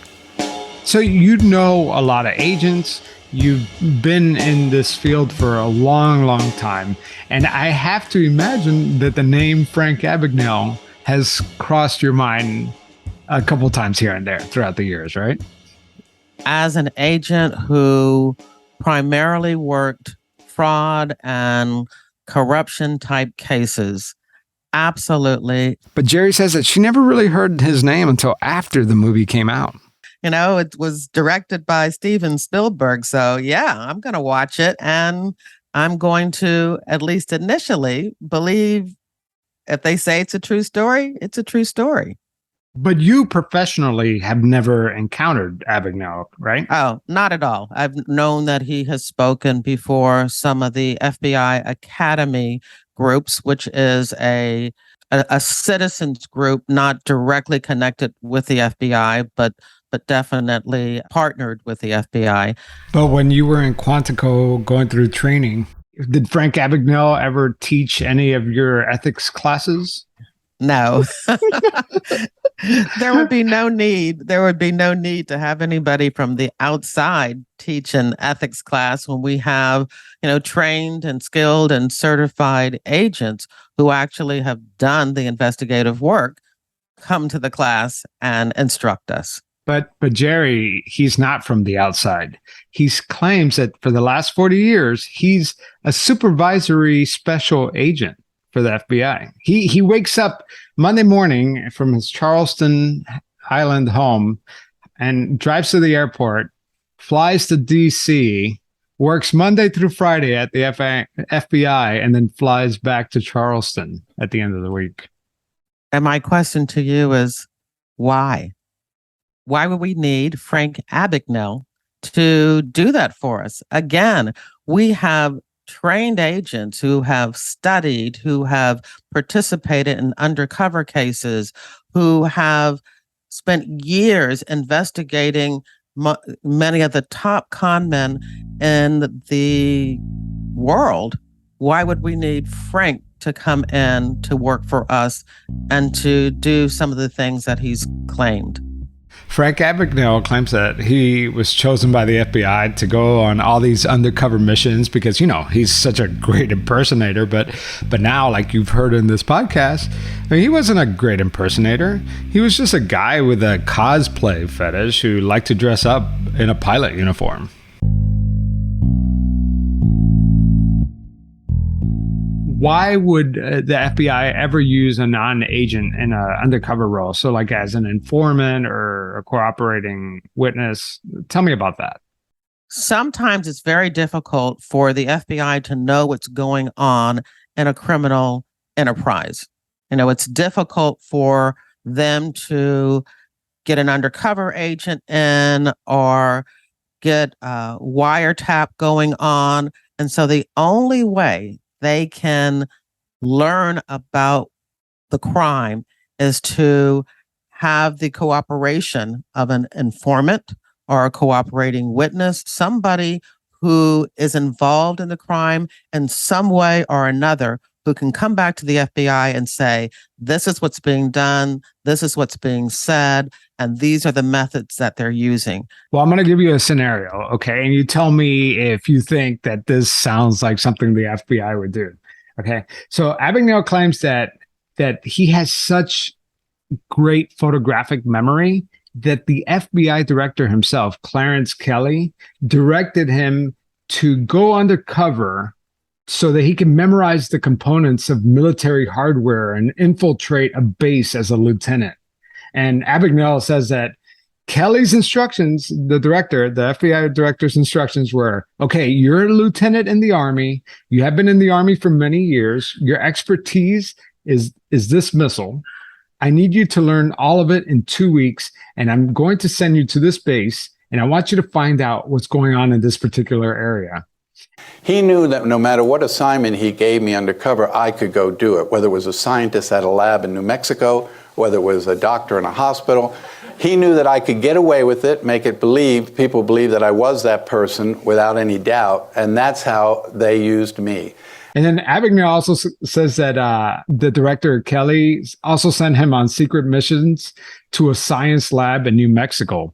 So you know a lot of agents. You've been in this field for a long, long time. And I have to imagine that the name Frank Abagnale has crossed your mind a couple times here and there throughout the years, right? As an agent who primarily worked fraud and corruption type cases, absolutely. But Jerry says that she never really heard his name until after the movie came out. It was directed by Steven Spielberg. So yeah, I'm going to watch it, and I'm going to, at least initially, believe if they say it's a true story, it's a true story. But you professionally have never encountered Abagnale, right? Oh, not at all. I've known that he has spoken before some of the FBI Academy groups, which is a citizens group not directly connected with the FBI, but definitely partnered with the FBI. But when you were in Quantico going through training, did Frank Abagnale ever teach any of your ethics classes? No. There would be no need. There would be no need to have anybody from the outside teach an ethics class when we have, trained and skilled and certified agents who actually have done the investigative work come to the class and instruct us. But Jerry, he's not from the outside. He claims that for the last 40 years, he's a supervisory special agent for the FBI. He wakes up Monday morning from his Charleston Island home and drives to the airport, flies to DC, works Monday through Friday at the FBI, and then flies back to Charleston at the end of the week. And my question to you is, why? Why would we need Frank Abagnale to do that for us? Again, we have trained agents who have studied, who have participated in undercover cases, who have spent years investigating many of the top con men in the world. Why would we need Frank to come in to work for us and to do some of the things that he's claimed? Frank Abagnale claims that he was chosen by the FBI to go on all these undercover missions because, he's such a great impersonator. But now, like you've heard in this podcast, he wasn't a great impersonator. He was just a guy with a cosplay fetish who liked to dress up in a pilot uniform. Why would the FBI ever use a non-agent in an undercover role? So like as an informant or a cooperating witness? Tell me about that. Sometimes it's very difficult for the FBI to know what's going on in a criminal enterprise. It's difficult for them to get an undercover agent in or get a wiretap going on. And so the only way they can learn about the crime is to have the cooperation of an informant or a cooperating witness, somebody who is involved in the crime in some way or another, who can come back to the FBI and say, this is what's being done, this is what's being said, and these are the methods that they're using. Well, I'm going to give you a scenario, okay? And you tell me if you think that this sounds like something the FBI would do, okay? So Abagnale claims that he has such great photographic memory that the FBI director himself, Clarence Kelly, directed him to go undercover so that he can memorize the components of military hardware and infiltrate a base as a lieutenant. And Abagnale says that Kelly's instructions, the FBI director's instructions were, okay, you're a lieutenant in the Army. You have been in the Army for many years. Your expertise is this missile. I need you to learn all of it in 2 weeks, and I'm going to send you to this base, and I want you to find out what's going on in this particular area. He knew that no matter what assignment he gave me undercover, I could go do it, whether it was a scientist at a lab in New Mexico, whether it was a doctor in a hospital. He knew that I could get away with it, make it people believe that I was that person without any doubt, and that's how they used me. And then Abagnale also says that the director, Kelly, also sent him on secret missions to a science lab in New Mexico.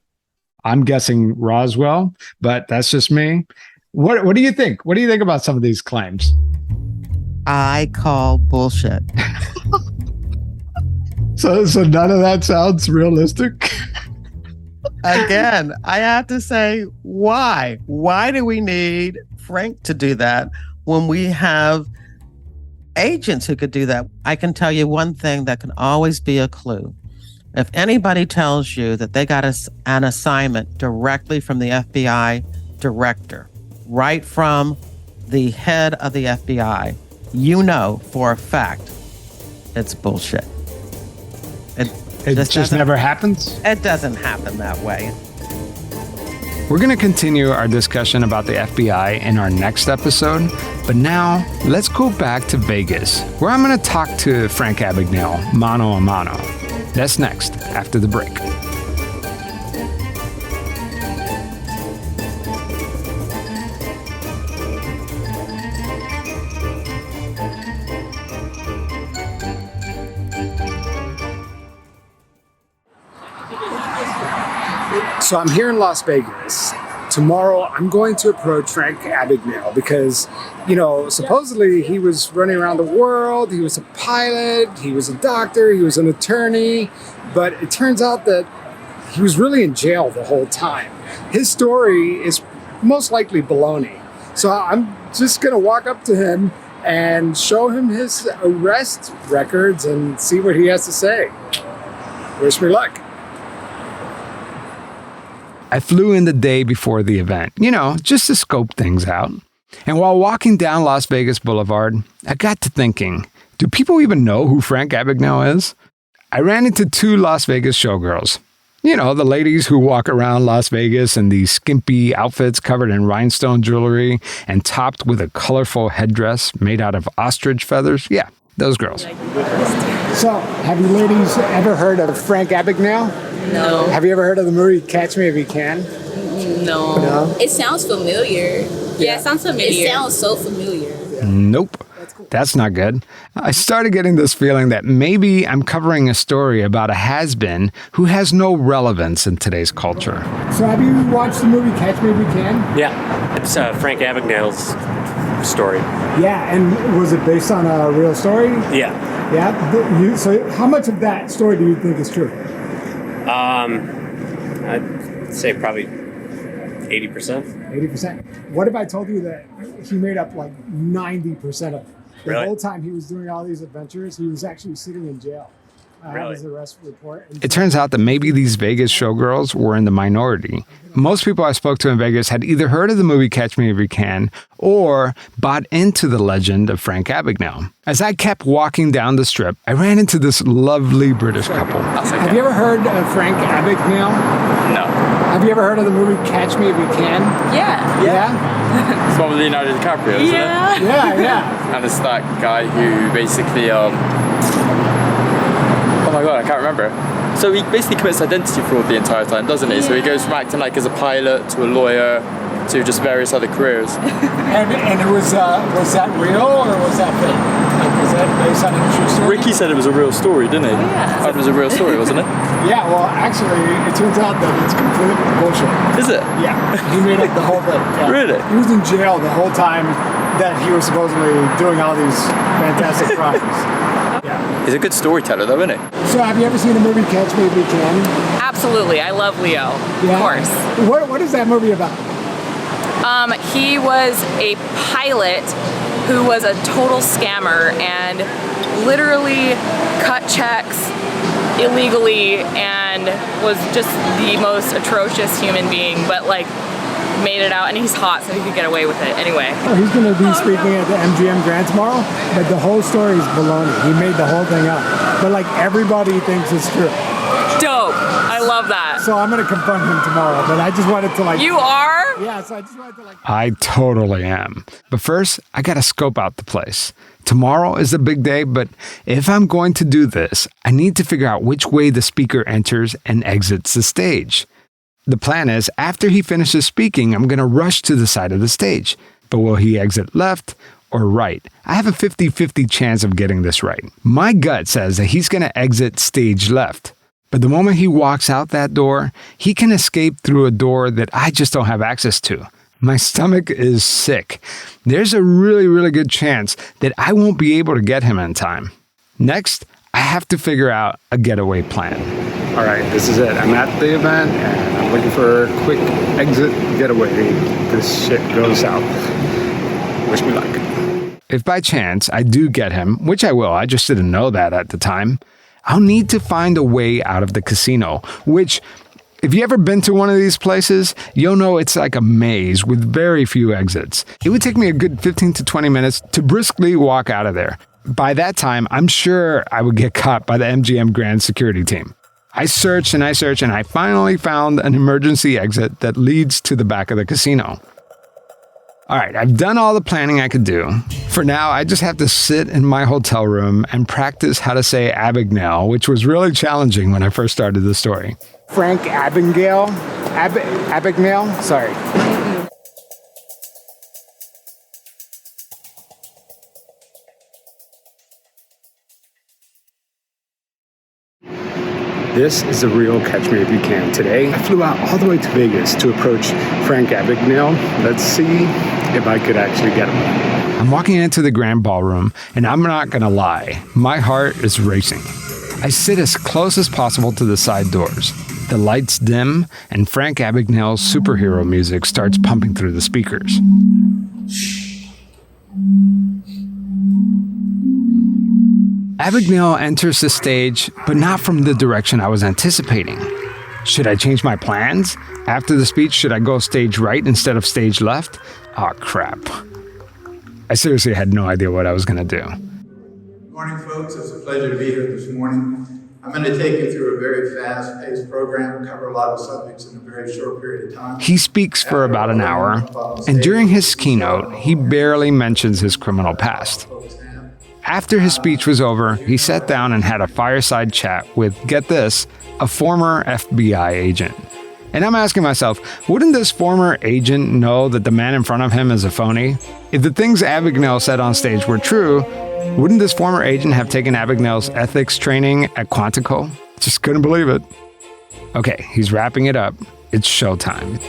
I'm guessing Roswell, but that's just me. What do you think? What do you think about some of these claims? I call bullshit. So none of that sounds realistic? Again, I have to say, why? Why do we need Frank to do that when we have agents who could do that? I can tell you one thing that can always be a clue. If anybody tells you that they got an assignment directly from the FBI director, right from the head of the FBI, you know for a fact it's bullshit. It just never happens? It doesn't happen that way. We're going to continue our discussion about the FBI in our next episode, but now let's go back to Vegas, where I'm going to talk to Frank Abagnale, mano a mano. That's next, after the break. So I'm here in Las Vegas. Tomorrow, I'm going to approach Frank Abagnale because, supposedly he was running around the world. He was a pilot. He was a doctor. He was an attorney. But it turns out that he was really in jail the whole time. His story is most likely baloney. So I'm just going to walk up to him and show him his arrest records and see what he has to say. Wish me luck. I flew in the day before the event, just to scope things out. And while walking down Las Vegas Boulevard, I got to thinking, do people even know who Frank Abagnale is? I ran into two Las Vegas showgirls. You know, the ladies who walk around Las Vegas in these skimpy outfits covered in rhinestone jewelry and topped with a colorful headdress made out of ostrich feathers. Yeah, those girls. So, have you ladies ever heard of Frank Abagnale? No. Have you ever heard of the movie Catch Me If You Can? No. No? It sounds familiar. Yeah, it sounds familiar. It sounds so familiar. Nope. That's not good. I started getting this feeling that maybe I'm covering a story about a has-been who has no relevance in today's culture. So have you watched the movie Catch Me If You Can? Yeah, it's Frank Abagnale's story. Yeah, and was it based on a real story? Yeah. Yeah? So how much of that story do you think is true? I'd say probably 80%. 80%. What if I told you that he made up like 90% of it? The Really? whole time he was doing all these adventures, he was actually sitting in jail. Really? His arrest report. It turns out that maybe these Vegas showgirls were in the minority. Most people I spoke to in Vegas had either heard of the movie Catch Me If You Can or bought into the legend of Frank Abagnale. As I kept walking down the strip, I ran into this lovely British couple. Have you ever heard of Frank Abagnale? No. Have you ever heard of the movie Catch Me If You Can? Yeah. Yeah? It's one with Leonardo DiCaprio, isn't Yeah. it? Yeah. And it's that guy who basically, oh my god, I can't remember. So he basically commits identity fraud the entire time, doesn't he? So he goes from acting like as a pilot to a lawyer to just various other careers. And it was that real or was that fake? Like, was that based on a true story? Ricky said it was a real story, didn't he? Yeah. It was a real story, wasn't it? Yeah, well, actually, it turns out that it's completely bullshit. Is it? Yeah, he made up the whole thing. Yeah. Really? He was in jail the whole time that he was supposedly doing all these fantastic crimes. Yeah. He's a good storyteller, though, isn't he? So, have you ever seen the movie Catch Me If You Can? Absolutely. I love Leo. Yeah. Of course. What is that movie about? He was a pilot who was a total scammer and literally cut checks illegally and was just the most atrocious human being, but like made it out, and he's hot, so he could get away with it anyway. He's going to be speaking at the MGM Grand tomorrow, but the whole story is baloney. He made the whole thing up, but like everybody thinks it's true. Dope. I love that. So I'm going to confront him tomorrow, but I just wanted to like... You are? Yeah, so I just wanted to like... I totally am. But first, I gotta scope out the place. Tomorrow is the big day, but if I'm going to do this, I need to figure out which way the speaker enters and exits the stage. The plan is, after he finishes speaking, I'm gonna rush to the side of the stage. But will he exit left or right? I have a 50-50 chance of getting this right. My gut says that he's gonna exit stage left. But the moment he walks out that door, he can escape through a door that I just don't have access to. My stomach is sick. There's a really, really good chance that I won't be able to get him in time. Next, I have to figure out a getaway plan. All right, this is it. I'm at the event and I'm looking for a quick exit getaway. This shit goes south. Wish me luck. If by chance I do get him, which I will, I just didn't know that at the time, I'll need to find a way out of the casino, which, if you ever been to one of these places, you'll know it's like a maze with very few exits. It would take me a good 15 to 20 minutes to briskly walk out of there. By that time, I'm sure I would get caught by the MGM Grand security team. I searched and I finally found an emergency exit that leads to the back of the casino. All right, I've done all the planning I could do. For now, I just have to sit in my hotel room and practice how to say Abagnale, which was really challenging when I first started the story. Frank Abagnale? Abagnale? Sorry. This is the real Catch Me If You Can. Today, I flew out all the way to Vegas to approach Frank Abagnale. Let's see if I could actually get him. I'm walking into the grand ballroom, and I'm not gonna lie, my heart is racing. I sit as close as possible to the side doors. The lights dim, and Frank Abagnale's superhero music starts pumping through the speakers. Abagnale enters the stage, but not from the direction I was anticipating. Should I change my plans? After the speech, should I go stage right instead of stage left? Oh, crap. I seriously had no idea what I was going to do. Good morning, folks. It's a pleasure to be here this morning. I'm going to take you through a very fast-paced program, cover a lot of subjects in a very short period of time. He speaks for about an hour, and during his keynote, he barely mentions his criminal past. After his speech was over, he sat down and had a fireside chat with, get this, a former FBI agent. And I'm asking myself, wouldn't this former agent know that the man in front of him is a phony? If the things Abagnale said on stage were true, wouldn't this former agent have taken Abagnale's ethics training at Quantico? Just couldn't believe it. Okay, he's wrapping it up. It's showtime.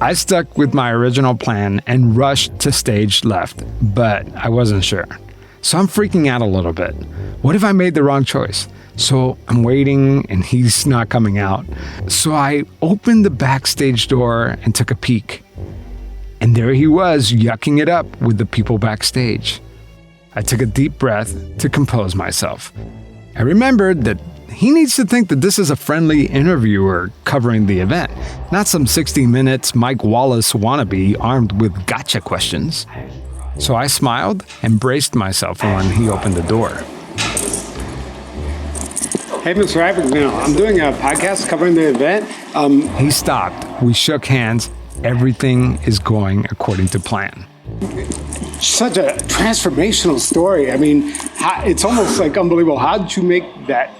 I stuck with my original plan and rushed to stage left, but I wasn't sure. So I'm freaking out a little bit. What if I made the wrong choice? So I'm waiting and he's not coming out. So I opened the backstage door and took a peek. And there he was, yucking it up with the people backstage. I took a deep breath to compose myself. I remembered that he needs to think that this is a friendly interviewer covering the event, not some 60 Minutes Mike Wallace wannabe armed with gotcha questions. So I smiled and braced myself for when he opened the door. Hey, Mr. Abagnale, I'm doing a podcast covering the event. He stopped. We shook hands. Everything is going according to plan. Such a transformational story. I mean, it's almost like unbelievable. How did you make that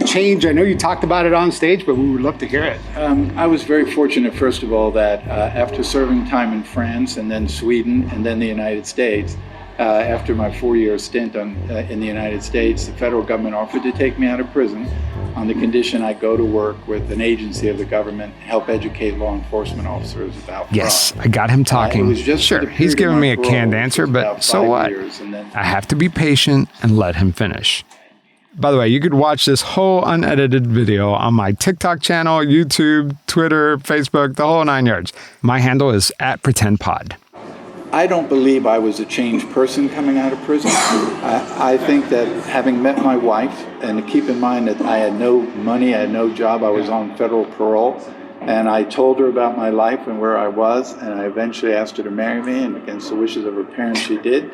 change? I know you talked about it on stage, but we would love to hear it. I was very fortunate, first of all, that after serving time in France and then Sweden and then the United States, after my 4-year stint in the United States, the federal government offered to take me out of prison on the condition I go to work with an agency of the government, help educate law enforcement officers about fraud. Yes, I got him talking. Sure, he's giving me a canned answer, but so what? I have to be patient and let him finish. By the way, you could watch this whole unedited video on my TikTok channel, YouTube, Twitter, Facebook, the whole 9 yards. My handle is @PretendPod. I don't believe I was a changed person coming out of prison. I think that having met my wife, and keep in mind that I had no money, I had no job, I was on federal parole, and I told her about my life and where I was, and I eventually asked her to marry me, and against the wishes of her parents, she did.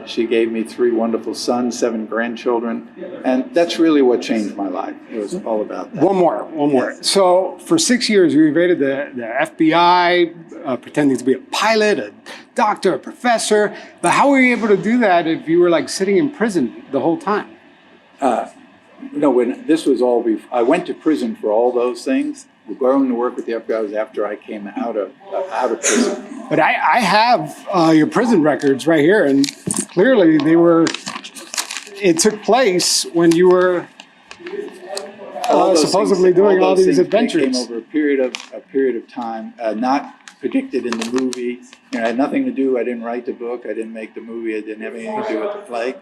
She gave me 3 wonderful sons, 7 grandchildren, and that's really what changed my life. It was all about that. One more. Yes. So for 6 years, you evaded the FBI, pretending to be a pilot, a doctor, a professor. But how were you able to do that if you were like sitting in prison the whole time? When this was all, I went to prison for all those things. Going to work with the FBI was after I came out of prison. But I have your prison records right here, and clearly it took place when you were supposedly doing all these adventures. Came over a period of time, not predicted in the movie. It had nothing to do. I didn't write the book. I didn't make the movie. It didn't have anything to do with the play.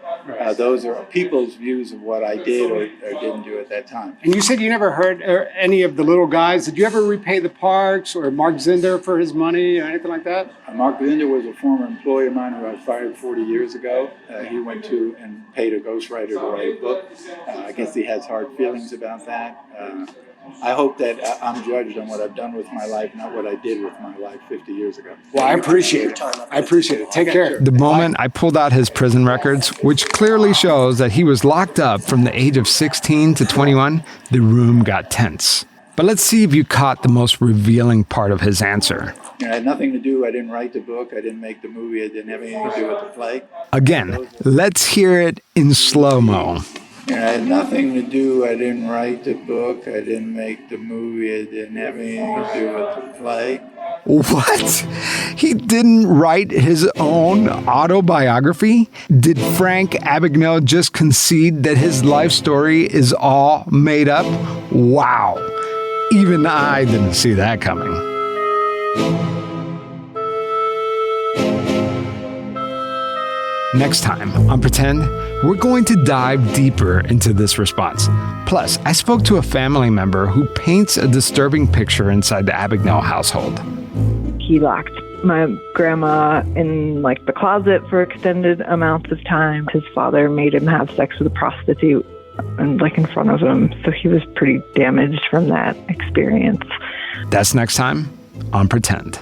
Those are people's views of what I did or didn't do at that time. And you said you never heard any of the little guys. Did you ever repay the Parks or Mark Zinder for his money or anything like that? Mark Zinder was a former employee of mine who I fired 40 years ago. He went to and paid a ghostwriter to write a book. I guess he has hard feelings about that. I hope that I'm judged on what I've done with my life, not what I did with my life 50 years ago. Well, I appreciate it. Take care. The moment I pulled out his prison records, which clearly shows that he was locked up from the age of 16 to 21, the room got tense. But let's see if you caught the most revealing part of his answer. It had nothing to do. I didn't write the book. I didn't make the movie. It didn't have anything to do with the play. Again, let's hear it in slow-mo. It had nothing to do. I didn't write the book. I didn't make the movie. It didn't have anything to do with the play. What? He didn't write his own autobiography? Did Frank Abagnale just concede that his life story is all made up? Wow. Even I didn't see that coming. Next time on Pretend, we're going to dive deeper into this response. Plus, I spoke to a family member who paints a disturbing picture inside the Abagnale household. He locked my grandma in the closet for extended amounts of time. His father made him have sex with a prostitute and in front of him. So he was pretty damaged from that experience. That's next time on Pretend.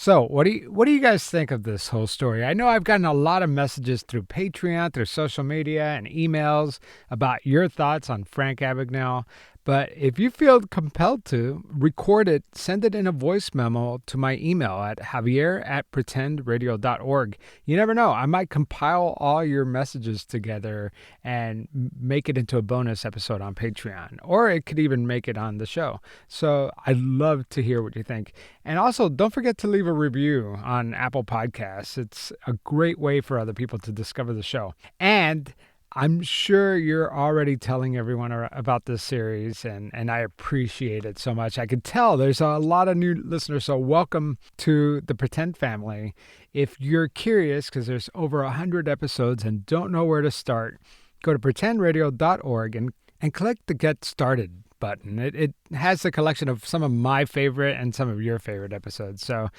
So what do you guys think of this whole story? I know I've gotten a lot of messages through Patreon, through social media, and emails about your thoughts on Frank Abagnale. But if you feel compelled to, record it, send it in a voice memo to my email at javier@pretendradio.org. You never know. I might compile all your messages together and make it into a bonus episode on Patreon. Or it could even make it on the show. So I'd love to hear what you think. And also, don't forget to leave a review on Apple Podcasts. It's a great way for other people to discover the show. And I'm sure you're already telling everyone about this series, and I appreciate it so much. I can tell there's a lot of new listeners, so welcome to the Pretend family. If you're curious, because there's over 100 episodes and don't know where to start, go to pretendradio.org and click the Get Started button. It has a collection of some of my favorite and some of your favorite episodes. So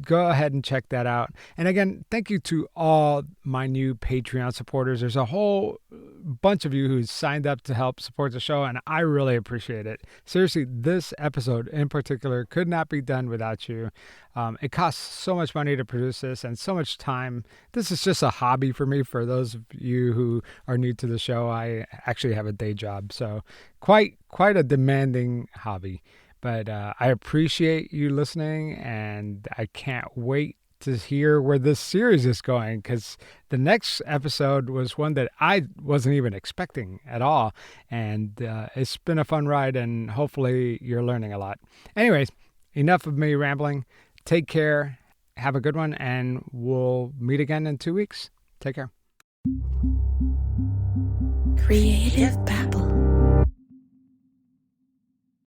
go ahead and check that out. And again, thank you to all my new Patreon supporters. There's a whole bunch of you who signed up to help support the show, and I really appreciate it. Seriously, this episode in particular could not be done without you. It costs so much money to produce this and so much time. This is just a hobby for me. For those of you who are new to the show, I actually have a day job, so quite a demanding hobby. But I appreciate you listening, and I can't wait to hear where this series is going, because the next episode was one that I wasn't even expecting at all. And it's been a fun ride, and hopefully you're learning a lot. Anyways, enough of me rambling. Take care. Have a good one, and we'll meet again in 2 weeks. Take care. Creative Babble.